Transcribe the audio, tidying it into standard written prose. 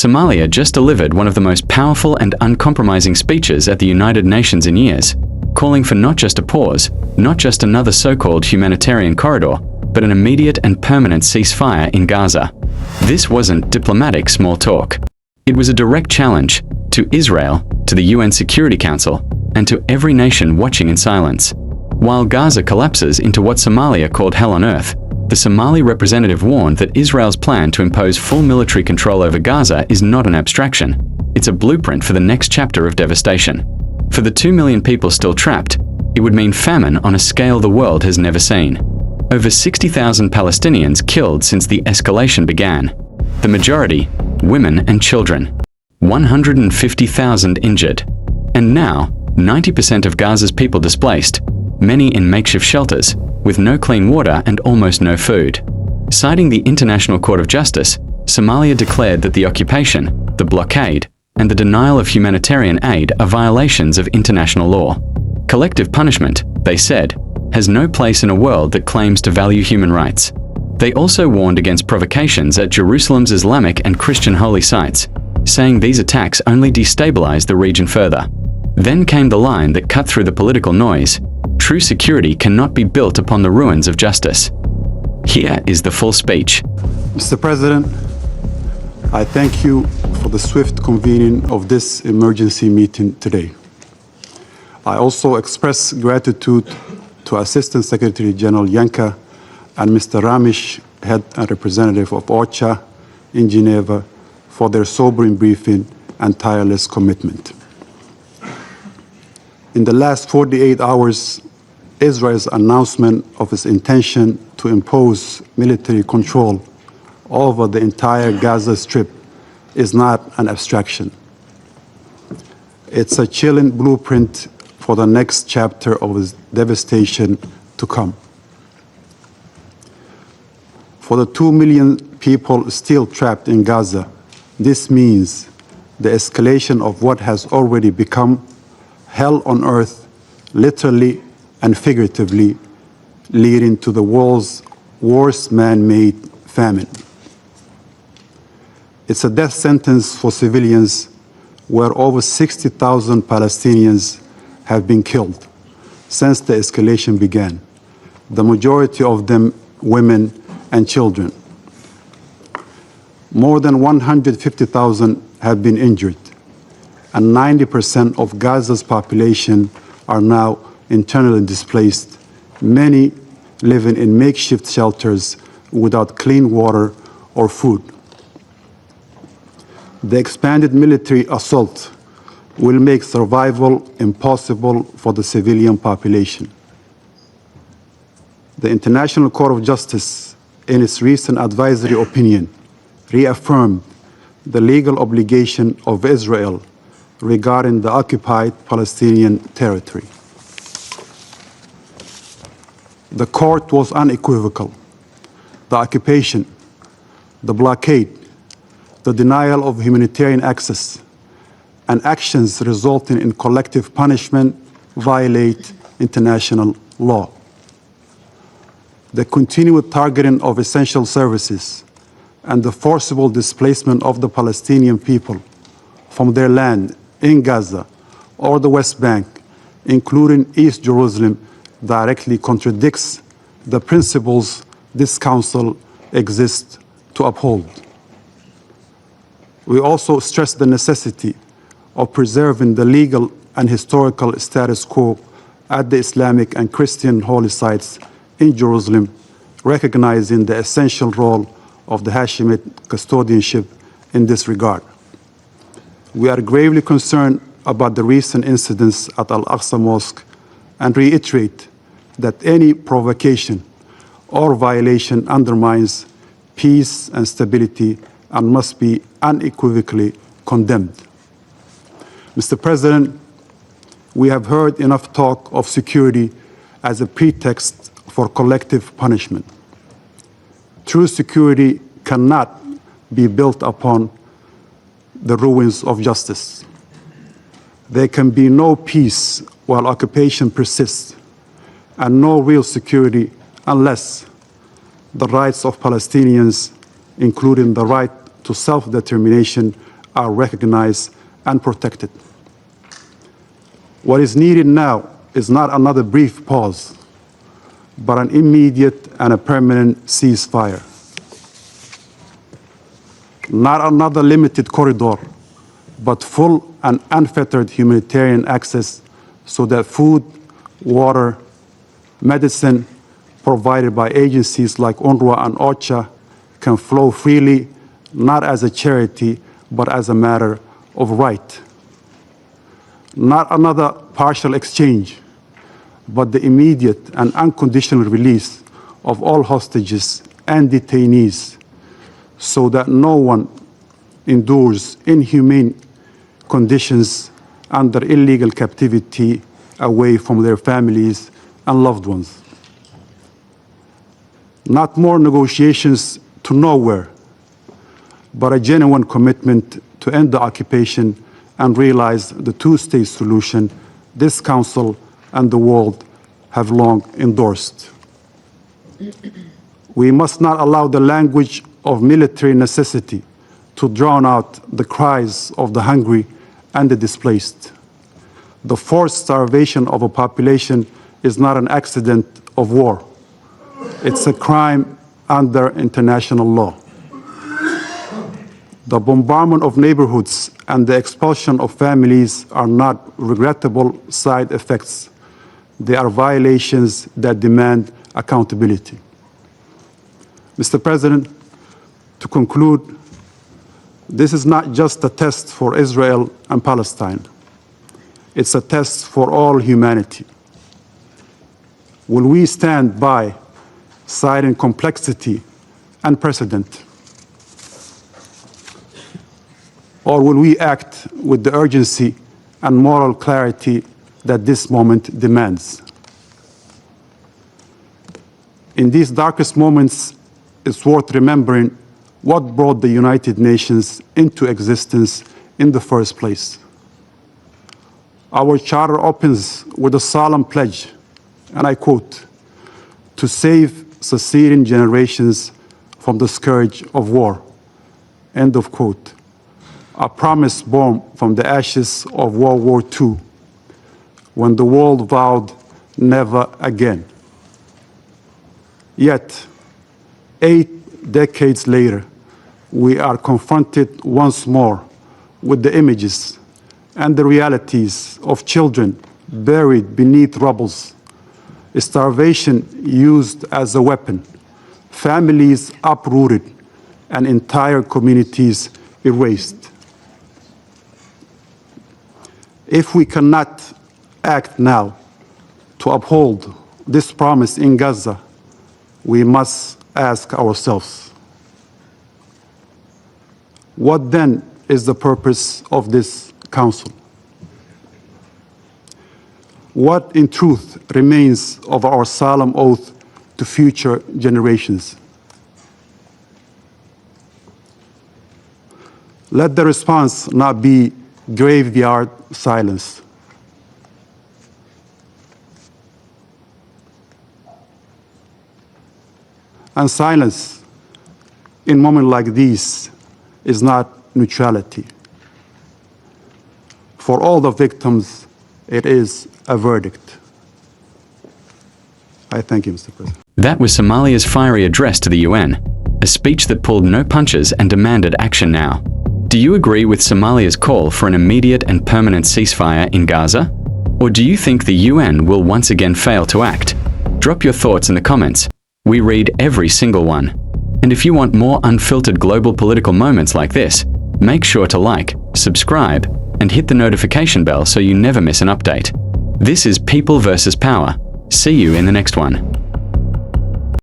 Somalia just delivered one of the most powerful and uncompromising speeches at the United Nations in years, calling for not just a pause, not just another so-called humanitarian corridor, but an immediate and permanent ceasefire in Gaza. This wasn't diplomatic small talk. It was a direct challenge to Israel, to the UN Security Council, and to every nation watching in silence. While Gaza collapses into what Somalia called hell on earth, the Somali representative warned that Israel's plan to impose full military control over Gaza is not an abstraction. It's a blueprint for the next chapter of devastation. For the 2 million people still trapped, it would mean famine on a scale the world has never seen. Over 60,000 Palestinians killed since the escalation began. The majority, women and children. 150,000 injured. And now, 90% of Gaza's people displaced, many in makeshift shelters, with no clean water and almost no food. Citing the International Court of Justice, Somalia declared that the occupation, the blockade, and the denial of humanitarian aid are violations of international law. Collective punishment, they said, has no place in a world that claims to value human rights. They also warned against provocations at Jerusalem's Islamic and Christian holy sites, saying these attacks only destabilize the region further. Then came the line that cut through the political noise: true security cannot be built upon the ruins of justice. Here is the full speech. Mr. President, I thank you for the swift convening of this emergency meeting today. I also express gratitude to Assistant Secretary General Yanka and Mr. Ramish, Head and Representative of OCHA in Geneva, for their sobering briefing and tireless commitment. In the last 48 hours, Israel's announcement of its intention to impose military control over the entire Gaza Strip is not an abstraction. It's a chilling blueprint for the next chapter of its devastation to come. For the 2 million people still trapped in Gaza, this means the escalation of what has already become hell on earth, literally and figuratively, leading to the world's worst man-made famine. It's a death sentence for civilians, where over 60,000 Palestinians have been killed since the escalation began, the majority of them women and children. More than 150,000 have been injured, and 90% of Gaza's population are now internally displaced, many living in makeshift shelters without clean water or food. The expanded military assault will make survival impossible for the civilian population. The International Court of Justice, in its recent advisory opinion, reaffirmed the legal obligation of Israel regarding the occupied Palestinian territory. The court was unequivocal. The occupation, the blockade, the denial of humanitarian access, and actions resulting in collective punishment violate international law. The continued targeting of essential services and the forcible displacement of the Palestinian people from their land in Gaza or the West Bank, including East Jerusalem, directly contradicts the principles this Council exists to uphold. We also stress the necessity of preserving the legal and historical status quo at the Islamic and Christian holy sites in Jerusalem, recognizing the essential role of the Hashemite custodianship in this regard. We are gravely concerned about the recent incidents at Al-Aqsa Mosque and reiterate that any provocation or violation undermines peace and stability and must be unequivocally condemned. Mr. President, we have heard enough talk of security as a pretext for collective punishment. True security cannot be built upon the ruins of justice. There can be no peace while occupation persists, and no real security unless the rights of Palestinians, including the right to self-determination are recognized and protected. What is needed now is not another brief pause, but an immediate and a permanent ceasefire. Not another limited corridor, but full and unfettered humanitarian access so that food, water, medicine provided by agencies like UNRWA and OCHA can flow freely, not as a charity, but as a matter of right. Not another partial exchange, but the immediate and unconditional release of all hostages and detainees so that no one endures inhumane conditions under illegal captivity away from their families and loved ones. Not more negotiations to nowhere, but a genuine commitment to end the occupation and realize the two-state solution this Council and the world have long endorsed. We must not allow the language of military necessity to drown out the cries of the hungry and the displaced. The forced starvation of a population is not an accident of war. It's a crime under international law. The bombardment of neighborhoods and the expulsion of families are not regrettable side effects. They are violations that demand accountability. Mr. President, to conclude, this is not just a test for Israel and Palestine. It's a test for all humanity. Will we stand by, citing complexity and precedent? Or will we act with the urgency and moral clarity that this moment demands? In these darkest moments, it's worth remembering what brought the United Nations into existence in the first place. Our charter opens with a solemn pledge, and I quote, "to save succeeding generations from the scourge of war," end of quote. A promise born from the ashes of World War II, when the world vowed never again. Yet, 8 decades later, we are confronted once more with the images and the realities of children buried beneath rubble, starvation used as a weapon, families uprooted, and entire communities erased. If we cannot act now to uphold this promise in Gaza, we must ask ourselves, what then is the purpose of this Council? What in truth remains of our solemn oath to future generations? Let the response not be graveyard silence. And silence in moments like these is not neutrality. For all the victims, it is a verdict. I thank you, Mr. President. That was Somalia's fiery address to the UN, a speech that pulled no punches and demanded action now. Do you agree with Somalia's call for an immediate and permanent ceasefire in Gaza? Or do you think the UN will once again fail to act? Drop your thoughts in the comments. We read every single one. And if you want more unfiltered global political moments like this, make sure to like, subscribe, and hit the notification bell so you never miss an update. This is People versus Power. See you in the next one.